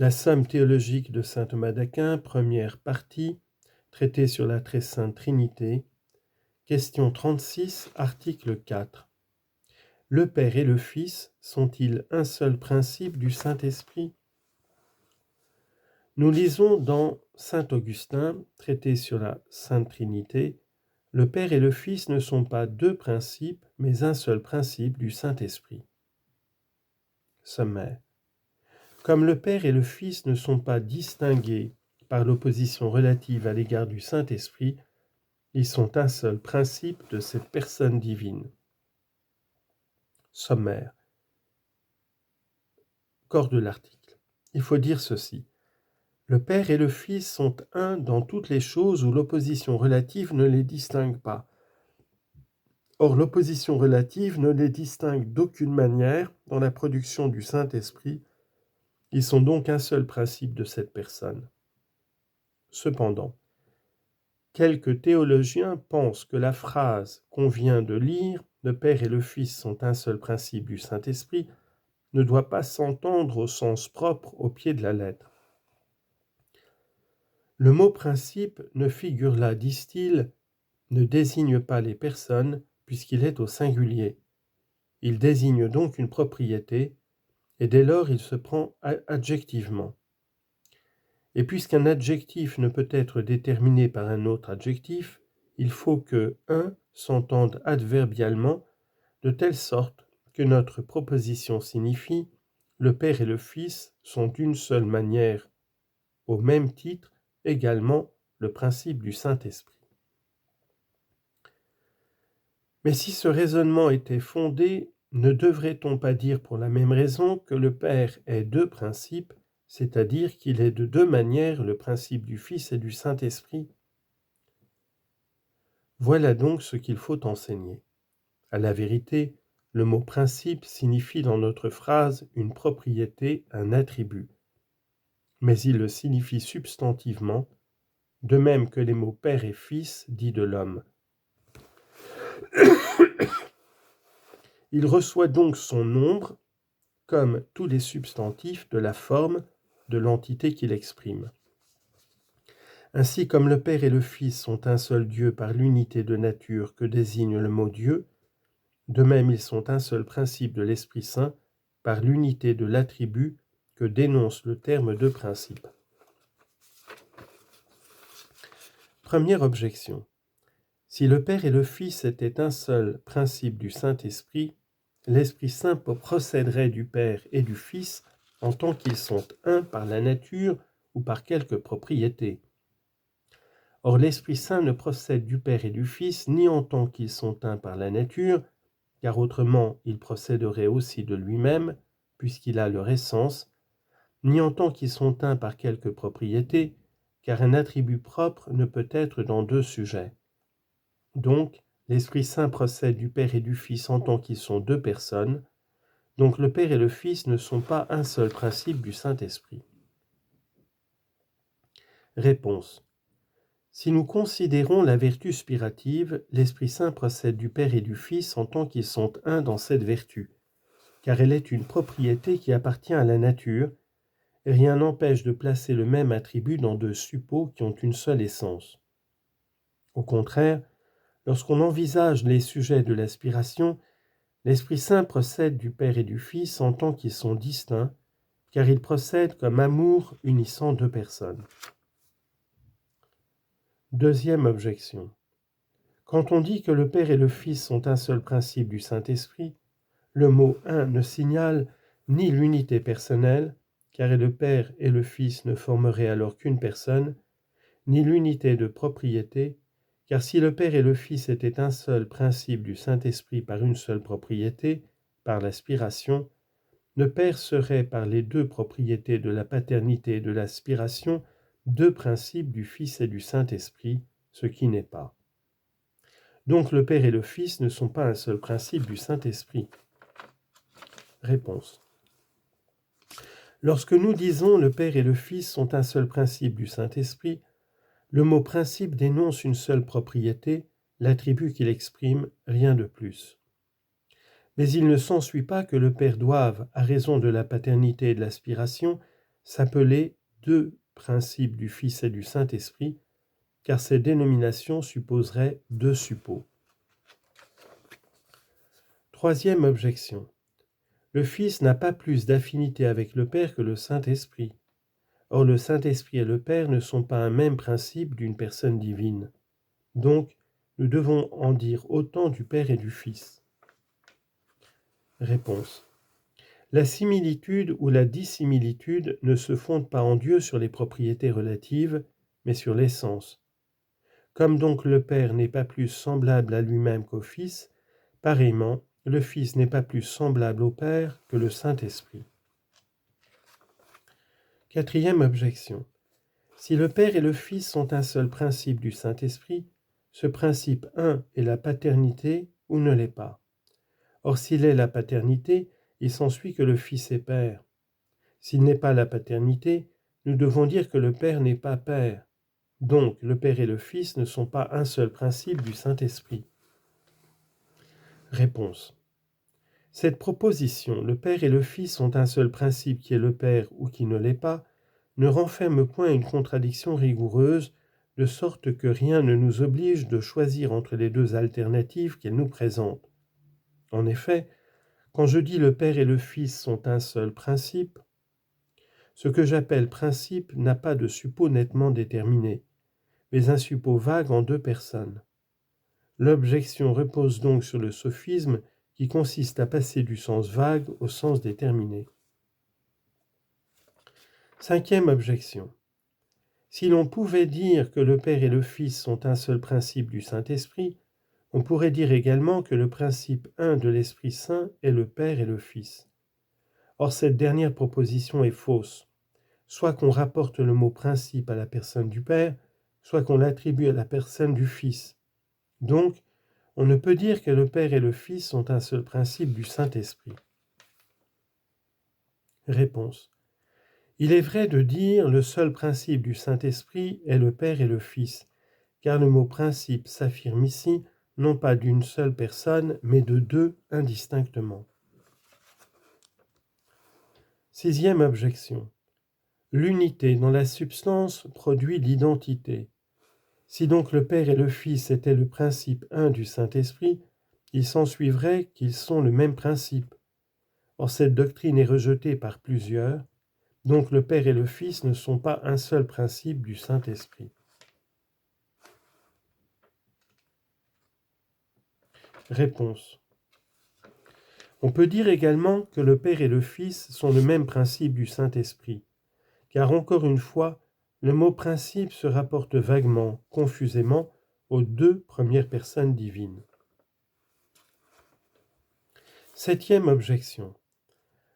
La somme théologique de saint Thomas d'Aquin, première partie, traité sur la très sainte Trinité, question 36, article 4. Le Père et le Fils sont-ils un seul principe du Saint-Esprit ? Nous lisons dans saint Augustin, traité sur la Sainte Trinité, le Père et le Fils ne sont pas deux principes, mais un seul principe du Saint-Esprit. Sommaire. Comme le Père et le Fils ne sont pas distingués par l'opposition relative à l'égard du Saint-Esprit, ils sont un seul principe de cette personne divine. Sommaire. Corps de l'article. Il faut dire ceci. Le Père et le Fils sont un dans toutes les choses où l'opposition relative ne les distingue pas. Or, l'opposition relative ne les distingue d'aucune manière dans la production du Saint-Esprit. Ils sont donc un seul principe de cette personne. Cependant, quelques théologiens pensent que la phrase qu'on vient de lire, le Père et le Fils sont un seul principe du Saint-Esprit, ne doit pas s'entendre au sens propre au pied de la lettre. Le mot principe ne figure là, disent-ils, ne désigne pas les personnes puisqu'il est au singulier. Il désigne donc une propriété et dès lors il se prend adjectivement. Et puisqu'un adjectif ne peut être déterminé par un autre adjectif, il faut que un s'entende adverbialement de telle sorte que notre proposition signifie le Père et le Fils sont d'une seule manière, au même titre également le principe du Saint-Esprit. Mais si ce raisonnement était fondé, ne devrait-on pas dire pour la même raison que le Père est deux principes, c'est-à-dire qu'il est de deux manières le principe du Fils et du Saint-Esprit ? Voilà donc ce qu'il faut enseigner. À la vérité, le mot principe signifie dans notre phrase une propriété, un attribut. Mais il le signifie substantivement, de même que les mots Père et Fils dits de l'homme. Il reçoit donc son nombre, comme tous les substantifs, de la forme de l'entité qu'il exprime. Ainsi, comme le Père et le Fils sont un seul Dieu par l'unité de nature que désigne le mot Dieu, de même ils sont un seul principe de l'Esprit Saint par l'unité de l'attribut que dénonce le terme de principe. Première objection. Si le Père et le Fils étaient un seul principe du Saint-Esprit, l'Esprit Saint procéderait du Père et du Fils en tant qu'ils sont un par la nature ou par quelque propriété. Or, l'Esprit Saint ne procède du Père et du Fils ni en tant qu'ils sont un par la nature, car autrement il procéderait aussi de lui-même, puisqu'il a leur essence, ni en tant qu'ils sont un par quelque propriété, car un attribut propre ne peut être dans deux sujets. Donc, l'Esprit Saint procède du Père et du Fils en tant qu'ils sont deux personnes, donc le Père et le Fils ne sont pas un seul principe du Saint-Esprit. Réponse. Si nous considérons la vertu spirative, l'Esprit Saint procède du Père et du Fils en tant qu'ils sont un dans cette vertu, car elle est une propriété qui appartient à la nature, et rien n'empêche de placer le même attribut dans deux suppôts qui ont une seule essence. Au contraire, lorsqu'on envisage les sujets de l'aspiration, l'Esprit Saint procède du Père et du Fils en tant qu'ils sont distincts, car il procède comme amour unissant deux personnes. Deuxième objection. Quand on dit que le Père et le Fils sont un seul principe du Saint-Esprit, le mot « un » ne signale ni l'unité personnelle, car le Père et le Fils ne formeraient alors qu'une personne, ni l'unité de propriété, car si le Père et le Fils étaient un seul principe du Saint-Esprit par une seule propriété, par l'aspiration, le Père serait par les deux propriétés de la paternité et de l'aspiration deux principes du Fils et du Saint-Esprit, ce qui n'est pas. Donc le Père et le Fils ne sont pas un seul principe du Saint-Esprit. Réponse. Lorsque nous disons le Père et le Fils sont un seul principe du Saint-Esprit, le mot principe dénonce une seule propriété, l'attribut qu'il exprime, rien de plus. Mais il ne s'ensuit pas que le Père doive, à raison de la paternité et de l'aspiration, s'appeler deux principes du Fils et du Saint-Esprit, car ces dénominations supposeraient deux suppôts. Troisième objection. Le Fils n'a pas plus d'affinité avec le Père que le Saint-Esprit. Or, le Saint-Esprit et le Père ne sont pas un même principe d'une personne divine. Donc, nous devons en dire autant du Père et du Fils. Réponse. La similitude ou la dissimilitude ne se fonde pas en Dieu sur les propriétés relatives, mais sur l'essence. Comme donc le Père n'est pas plus semblable à lui-même qu'au Fils, pareillement, le Fils n'est pas plus semblable au Père que le Saint-Esprit. Quatrième objection. Si le Père et le Fils sont un seul principe du Saint-Esprit, ce principe un est la paternité ou ne l'est pas. Or, s'il est la paternité, il s'ensuit que le Fils est Père. S'il n'est pas la paternité, nous devons dire que le Père n'est pas Père. Donc, le Père et le Fils ne sont pas un seul principe du Saint-Esprit. Réponse. Cette proposition, le Père et le Fils sont un seul principe qui est le Père ou qui ne l'est pas, ne renferme point une contradiction rigoureuse, de sorte que rien ne nous oblige de choisir entre les deux alternatives qu'elle nous présente. En effet, quand je dis le Père et le Fils sont un seul principe, ce que j'appelle principe n'a pas de suppôt nettement déterminé, mais un suppôt vague en deux personnes. L'objection repose donc sur le sophisme qui consiste à passer du sens vague au sens déterminé. Cinquième objection. Si l'on pouvait dire que le Père et le Fils sont un seul principe du Saint-Esprit, on pourrait dire également que le principe un de l'Esprit Saint est le Père et le Fils. Or, cette dernière proposition est fausse, soit qu'on rapporte le mot principe à la personne du Père, soit qu'on l'attribue à la personne du Fils. Donc, on ne peut dire que le Père et le Fils sont un seul principe du Saint-Esprit. Réponse. Il est vrai de dire le seul principe du Saint-Esprit est le Père et le Fils, car le mot principe s'affirme ici non pas d'une seule personne, mais de deux indistinctement. Sixième objection. L'unité dans la substance produit l'identité. Si donc le Père et le Fils étaient le principe un du Saint-Esprit, il s'ensuivrait qu'ils sont le même principe. Or cette doctrine est rejetée par plusieurs, donc le Père et le Fils ne sont pas un seul principe du Saint-Esprit. Réponse. On peut dire également que le Père et le Fils sont le même principe du Saint-Esprit, car encore une fois, le mot principe se rapporte vaguement, confusément, aux deux premières personnes divines. Septième objection.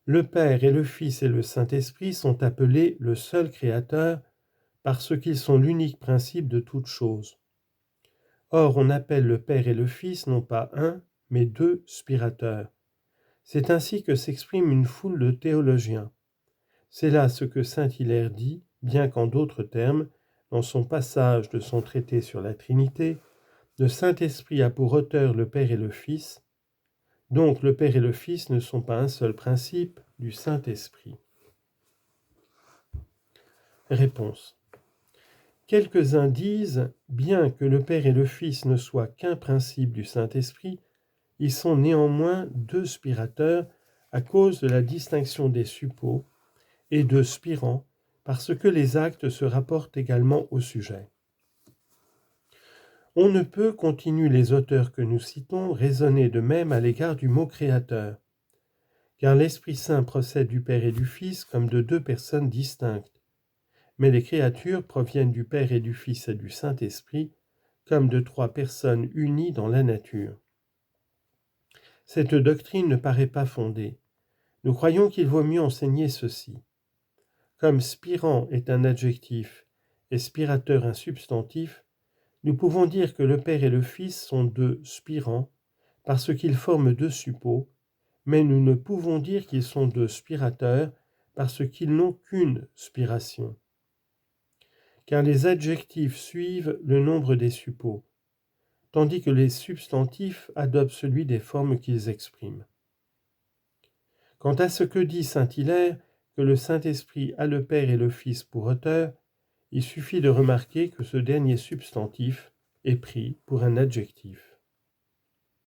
Le Père et le Fils et le Saint-Esprit sont appelés le seul Créateur parce qu'ils sont l'unique principe de toute chose. Or, on appelle le Père et le Fils non pas un, mais deux spirateurs. C'est ainsi que s'exprime une foule de théologiens. C'est là ce que saint Hilaire dit, bien qu'en d'autres termes, dans son passage de son traité sur la Trinité, le Saint-Esprit a pour auteur le Père et le Fils, donc le Père et le Fils ne sont pas un seul principe du Saint-Esprit. Réponse. Quelques-uns disent, bien que le Père et le Fils ne soient qu'un principe du Saint-Esprit, ils sont néanmoins deux spirateurs à cause de la distinction des suppôts et de spirants, parce que les actes se rapportent également au sujet. On ne peut, continuent les auteurs que nous citons, raisonner de même à l'égard du mot créateur, car l'Esprit Saint procède du Père et du Fils comme de deux personnes distinctes, mais les créatures proviennent du Père et du Fils et du Saint-Esprit comme de trois personnes unies dans la nature. Cette doctrine ne paraît pas fondée. Nous croyons qu'il vaut mieux enseigner ceci. Comme spirant est un adjectif et spirateur un substantif, nous pouvons dire que le Père et le Fils sont deux spirants parce qu'ils forment deux suppôts, mais nous ne pouvons dire qu'ils sont deux spirateurs parce qu'ils n'ont qu'une spiration. Car les adjectifs suivent le nombre des suppôts, tandis que les substantifs adoptent celui des formes qu'ils expriment. Quant à ce que dit saint Hilaire, que le Saint-Esprit a le Père et le Fils pour auteur, il suffit de remarquer que ce dernier substantif est pris pour un adjectif.